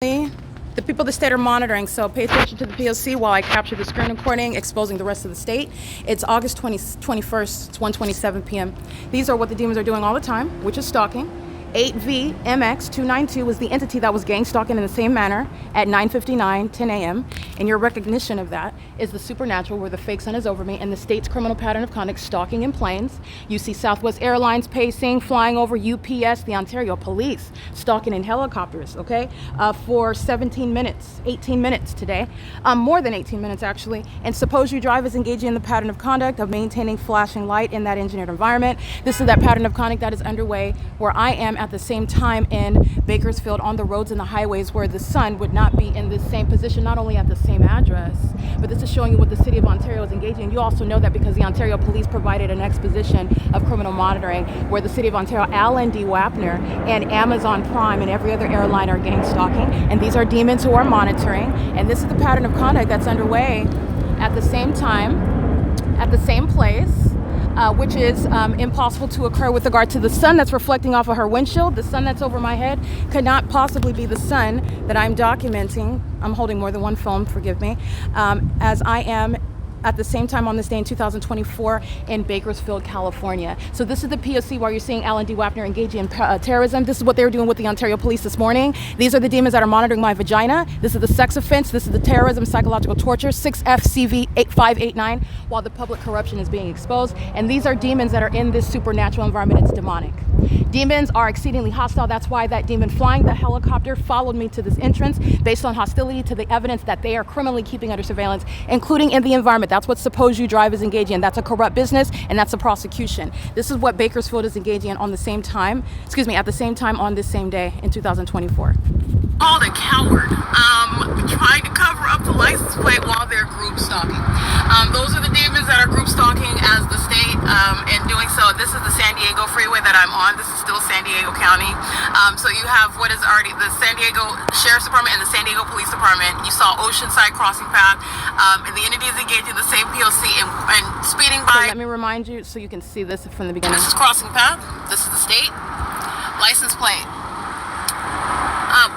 The people of the state are monitoring, so pay attention to the P.O.C. while I capture the screen recording exposing the rest of the state. It's August 21st, it's 1:27 p.m. These are what the demons are doing all the time, which is stalking. 8VMX292 was the entity that was gang stalking in the same manner at 9:59, 10 a.m. And your recognition of that is the supernatural, where the fake sun is over me, and the state's criminal pattern of conduct, stalking in planes. You see Southwest Airlines pacing, flying over UPS, the Ontario Police, stalking in helicopters, okay? For 17 minutes, 18 minutes today. More than 18 minutes, actually. And suppose you drive is engaging in the pattern of conduct of maintaining flashing light in that engineered environment. This is that pattern of conduct that is underway where I am at the same time in Bakersfield on the roads and the highways, where the sun would not be in the same position, not only at the same address, but this is showing you what the city of Ontario is engaging in. You also know that because the Ontario Police provided an exposition of criminal monitoring where the city of Ontario, Alan D. Wapner, and Amazon Prime and every other airline are gang stalking, and these are demons who are monitoring, and this is the pattern of conduct that's underway at the same time, at the same place, which is impossible to occur with regard to the sun that's reflecting off of her windshield. The sun that's over my head could not possibly be the sun that I'm documenting. I'm holding more than one phone, forgive me, as I am at the same time on this day in 2024 in Bakersfield, California. So this is the P.O.C. while you're seeing Alan D. Wapner engaging in terrorism. This is what they were doing with the Ontario Police this morning. These are the demons that are monitoring my vagina. This is the sex offense. This is the terrorism, psychological torture, 6FCV8589, while the public corruption is being exposed. And these are demons that are in this supernatural environment. It's demonic. Demons are exceedingly hostile. That's why that demon flying the helicopter followed me to this entrance based on hostility to the evidence that they are criminally keeping under surveillance, including in the environment. That's what Suppose You Drive is engaging in. That's a corrupt business, and that's a prosecution. This is what Bakersfield is engaging in on the same time, at the same time on this same day in 2024. Called a coward, trying to cover up the license plate while they're group stalking. Those are the demons that are group stalking as the state, and doing so. This is the San Diego freeway that I'm on. This is still San Diego County. So you have what is already the San Diego Sheriff's Department and the San Diego Police Department. You saw Oceanside crossing path, and the entity is engaging the same P.O.C. and speeding by. So let me remind you so you can see this from the beginning. This is crossing path. This is the state. License plate.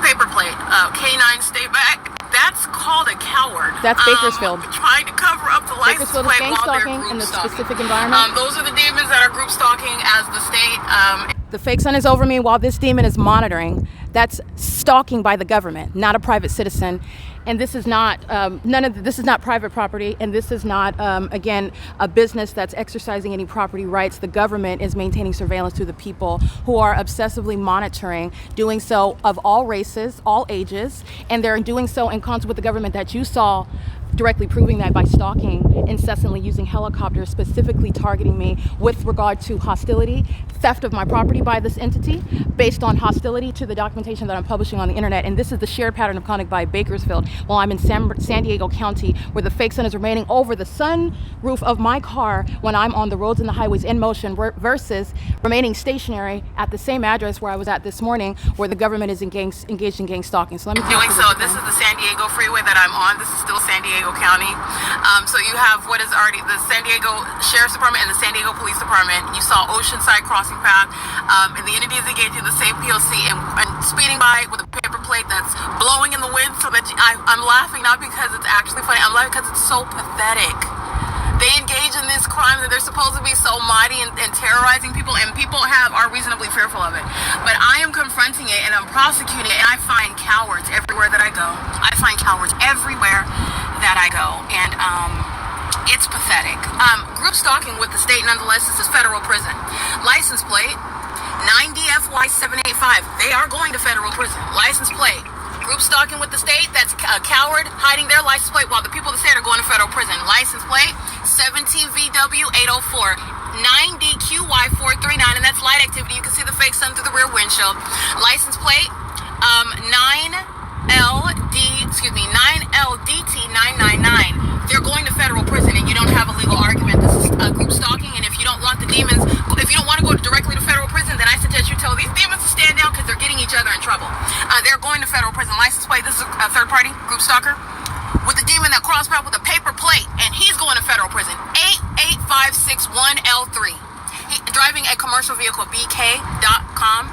Paper plate, K9 stay back. That's called a coward. That's Bakersfield. Trying to cover up the license Bakersfield plate is gang while they're stalking group in the stalking. specific environment. Those are the demons that are group stalking as the state. The fake sun is over me while this demon is monitoring. That's stalking by the government, not a private citizen. And this is not, this is not private property, and this is not, again, a business that's exercising any property rights. The government is maintaining surveillance to the people who are obsessively monitoring, doing so of all races, all ages, and they're doing so in concert with the government that you saw directly proving that by stalking, incessantly using helicopters, specifically targeting me with regard to hostility, theft of my property by this entity, based on hostility to the documentation that I'm publishing on the internet. And this is the shared pattern of conduct by Bakersfield while I'm in San Diego County, where the fake sun is remaining over the sun roof of my car when I'm on the roads and the highways in motion, versus remaining stationary at the same address where I was at this morning, where the government is engaged in gang stalking. So let me doing so. This is the San Diego freeway that I'm on. This is still San Diego County. So you have what is already the San Diego Sheriff's Department and the San Diego Police Department. You saw Oceanside crossing path, and the entity is engaging the same P.O.C. and speeding by with a paper plate that's blowing in the wind. So that I'm laughing not because it's actually funny. I'm laughing because it's so pathetic. They engage in this crime that they're supposed to be so mighty and terrorizing people, and people are reasonably fearful of it. But I am confronting it and I'm prosecuting it, and I find cowards everywhere that I go. I find cowards everywhere that I go, and it's pathetic. Group stalking with the state, nonetheless. This is federal prison. License plate 9DFY785. They are going to federal prison. License plate. Group stalking with the state, that's a coward hiding their license plate while the people of the state are going to federal prison. License plate 17VW804, 9DQY439, and that's light activity. You can see the fake sun through the rear windshield. License plate 9LDT999. They're going to federal prison, and you don't have a legal argument. This is group stalking, and if you don't want the demons, if you don't want to go directly to federal prison, then I suggest you tell these demons to stand down because they're getting each other in trouble. They're going to federal prison. License plate, this is a third party group stalker with a demon that crossed path with a paper plate, and he's going to federal prison. 88561L3. Driving a commercial vehicle, BK.com.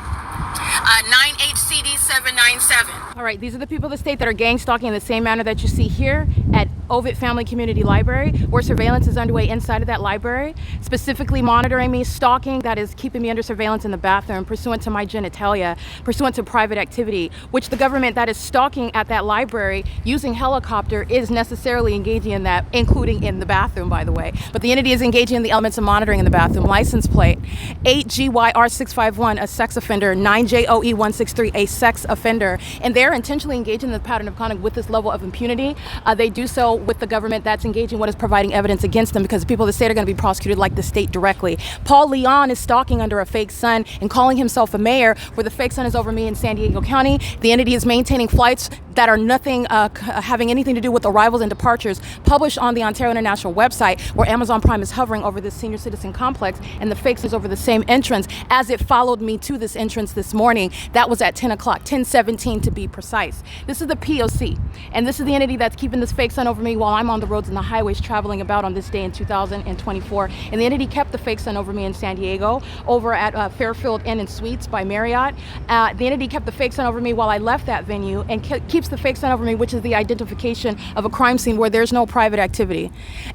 98CD797. All right, these are the people of the state that are gang stalking in the same manner that you see here at OVITT Family Community Library, where surveillance is underway inside of that library, specifically monitoring me, stalking, that is keeping me under surveillance in the bathroom, pursuant to my genitalia, pursuant to private activity, which the government that is stalking at that library using helicopter is necessarily engaging in that, including in the bathroom, by the way. But the entity is engaging in the elements of monitoring in the bathroom. License plate 8GYR651, a sex offender, 9JOE163, a sex offender, and they're intentionally engaging in the pattern of conduct with this level of impunity. They do so with the government that's engaging what is providing evidence against them, because the people of the state are going to be prosecuted like the state directly. Paul Leon is stalking under a fake sun and calling himself a mayor, where the fake sun is over me in San Diego County. The entity is maintaining flights that are nothing having anything to do with arrivals and departures published on the Ontario International website, where Amazon Prime is hovering over this senior citizen complex, and the fake sun is over the same entrance as it followed me to this entrance this morning. That was at 10 o'clock, 10:17 to be precise. This is the P.O.C, and this is the entity that's keeping this fake sun over me while I'm on the roads and the highways traveling about on this day in 2024. And the entity kept the fake sun over me in San Diego, over at Fairfield Inn and Suites by Marriott. The entity kept the fake sun over me while I left that venue, and keeps the fake sun over me, which is the identification of a crime scene where there's no private activity.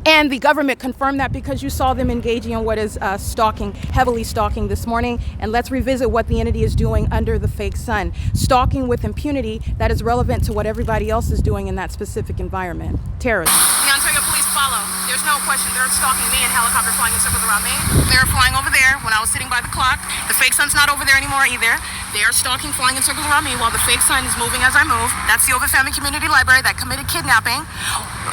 And the government confirmed that because you saw them engaging in what is stalking, heavily stalking this morning. And let's revisit what the entity is doing under the fake sun. Stalking with impunity that is relevant to what everybody else is doing in that specific environment. Terrorism. The Ontario police follow. There's no question. They're stalking me in helicopter, flying in circles around me. They're flying over there when I was sitting by the clock. The fake sun's not over there anymore either. They are stalking, flying in circles around me while the fake sun is moving as I move. That's the OVITT Family Community Library that committed kidnapping.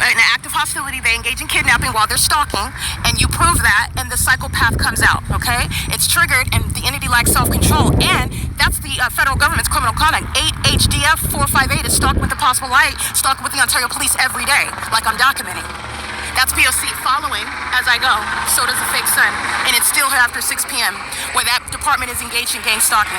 An act of hostility, they engage in kidnapping while they're stalking, and you prove that, and the psychopath comes out, okay? It's triggered, and the entity lacks self-control, and that's the federal government's criminal conduct. 8 HDF 458 is stalking with the possible light, stalking with the Ontario police every day, like I'm documenting. That's P.O.C. following as I go. So does the fake sun. And it's still here after 6 p.m. where that department is engaged in gang stalking.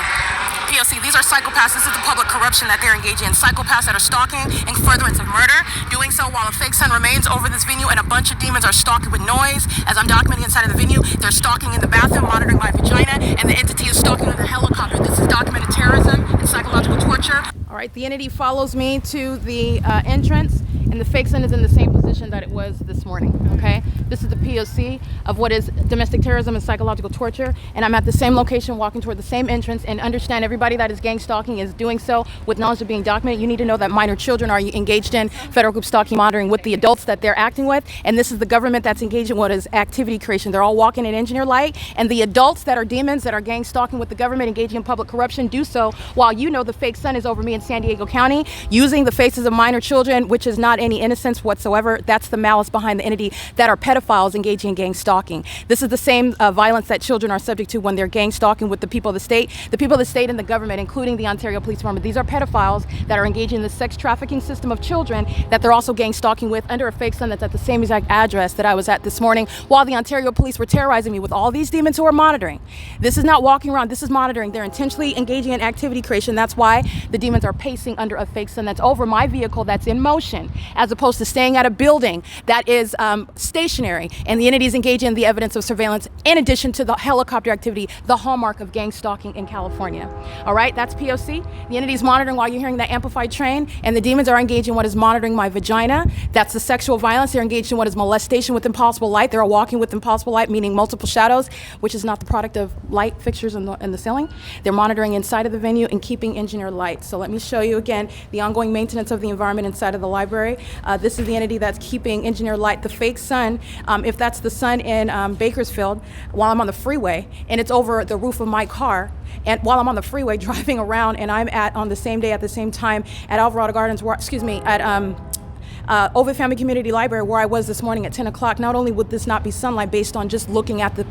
P.O.C. These are psychopaths. This is the public corruption that they're engaging in. Psychopaths that are stalking in furtherance of murder, doing so while a fake sun remains over this venue, and a bunch of demons are stalking with noise. As I'm documenting inside of the venue, they're stalking in the bathroom, monitoring my vagina, and the entity is stalking with a helicopter. This is documented terrorism and psychological torture. All right, the entity follows me to the entrance, and the fake sun is in the same position that it was this morning, okay? This is the P.O.C. of what is domestic terrorism and psychological torture, and I'm at the same location walking toward the same entrance, and understand everybody that is gang stalking is doing so with knowledge of being documented. You need to know that minor children are engaged in federal group stalking monitoring with the adults that they're acting with, and this is the government that's engaged in what is activity creation. They're all walking in engineer light, and the adults that are demons that are gang stalking with the government, engaging in public corruption, do so while you know the fake sun is over me in San Diego County, using the faces of minor children, which is not any innocence whatsoever. That's the malice behind the entity that are pedophiles engaging in gang stalking. This is the same violence that children are subject to when they're gang stalking with the people of the state. The people of the state and the government, including the Ontario Police Department, these are pedophiles that are engaging in the sex trafficking system of children that they're also gang stalking with under a fake sun that's at the same exact address that I was at this morning while the Ontario police were terrorizing me with all these demons who are monitoring. This is not walking around, this is monitoring. They're intentionally engaging in activity creation. That's why the demons are pacing under a fake sun that's over my vehicle that's in motion, as opposed to staying at a building that is stationary, and the entities engaging in the evidence of surveillance in addition to the helicopter activity, the hallmark of gang stalking in California. All right, that's P.O.C. The entity's monitoring while you're hearing that amplified train, and the demons are engaged in what is monitoring my vagina. That's the sexual violence. They're engaged in what is molestation with impossible light. They're walking with impossible light, meaning multiple shadows, which is not the product of light fixtures in the ceiling. They're monitoring inside of the venue and keeping engineer light. So let me show you again the ongoing maintenance of the environment inside of the library. This is the entity that's keeping engineer light. The fake sun, if that's the sun in Bakersfield, while I'm on the freeway, and it's over the roof of my car, and while I'm on the freeway driving around, and I'm on the same day at the same time at Alvarado Gardens, at OVITT Family Community Library, where I was this morning at 10 o'clock, not only would this not be sunlight based on just looking at the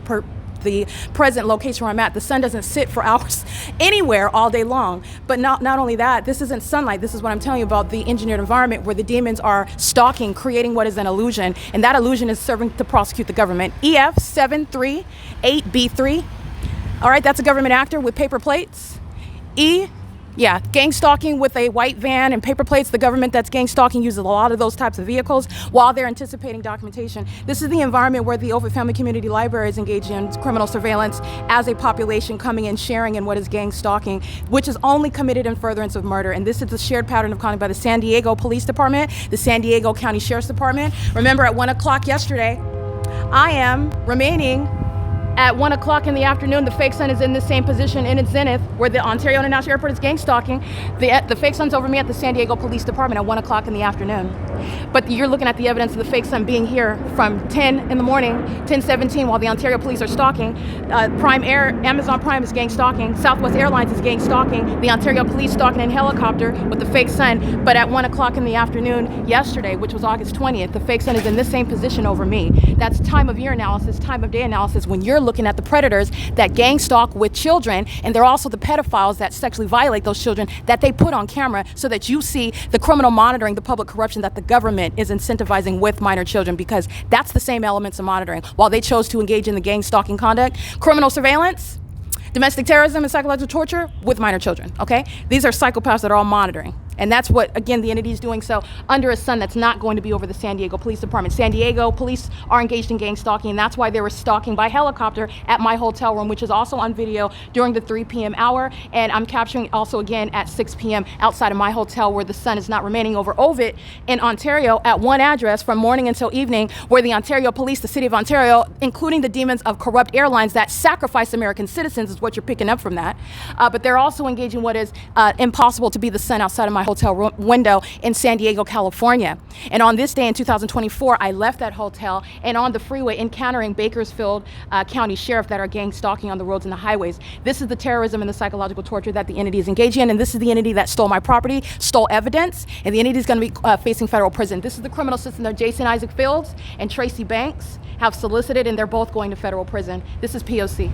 present location where I'm at. The sun doesn't sit for hours anywhere all day long. But not only that, this isn't sunlight. This is what I'm telling you about, the engineered environment where the demons are stalking, creating what is an illusion. And that illusion is serving to prosecute the government. EF 738B3. All right, that's a government actor with paper plates. E Yeah, gang stalking with a white van and paper plates. The government that's gang stalking uses a lot of those types of vehicles while they're anticipating documentation. This is the environment where the OVITT Family Community Library is engaged in criminal surveillance as a population coming and sharing in what is gang stalking, which is only committed in furtherance of murder. And this is the shared pattern of conduct by the San Diego Police Department, the San Diego County Sheriff's Department. Remember, at 1 o'clock yesterday, I am remaining at 1 o'clock in the afternoon. The fake sun is in the same position in its zenith where the Ontario International Airport is gang stalking. The fake sun's over me at the San Diego Police Department at 1 o'clock in the afternoon. But you're looking at the evidence of the fake sun being here from 10 in the morning, 10:17, while the Ontario police are stalking. Amazon Prime is gang stalking. Southwest Airlines is gang stalking. The Ontario police stalking in helicopter with the fake sun. But at 1 o'clock in the afternoon yesterday, which was August 20th, the fake sun is in this same position over me. That's time of year analysis, time of day analysis when you're looking at the predators that gang stalk with children, and they're also the pedophiles that sexually violate those children that they put on camera so that you see the criminal monitoring, the public corruption that the government is incentivizing with minor children, because that's the same elements of monitoring. While they chose to engage in the gang stalking conduct, criminal surveillance, domestic terrorism, and psychological torture with minor children, okay? These are psychopaths that are all monitoring. And that's what, again, the entity is doing so under a sun that's not going to be over the San Diego Police Department. San Diego police are engaged in gang stalking, and that's why they were stalking by helicopter at my hotel room, which is also on video during the 3 p.m. hour. And I'm capturing also again at 6 p.m. outside of my hotel where the sun is not remaining over OVITT in Ontario at one address from morning until evening, where the Ontario police, the city of Ontario, including the demons of corrupt airlines that sacrifice American citizens, is what you're picking up from that. But they're also engaging what is impossible to be the sun outside of my hotel window in San Diego, California. And on this day in 2024, I left that hotel and on the freeway encountering Bakersfield County Sheriff that are gang stalking on the roads and the highways. This is the terrorism and the psychological torture that the entity is engaging in, and this is the entity that stole my property, stole evidence, and the entity is going to be facing federal prison. This is the criminal system that Jason Isaac Fields and Tracy Banks have solicited, and they're both going to federal prison. This is P.O.C.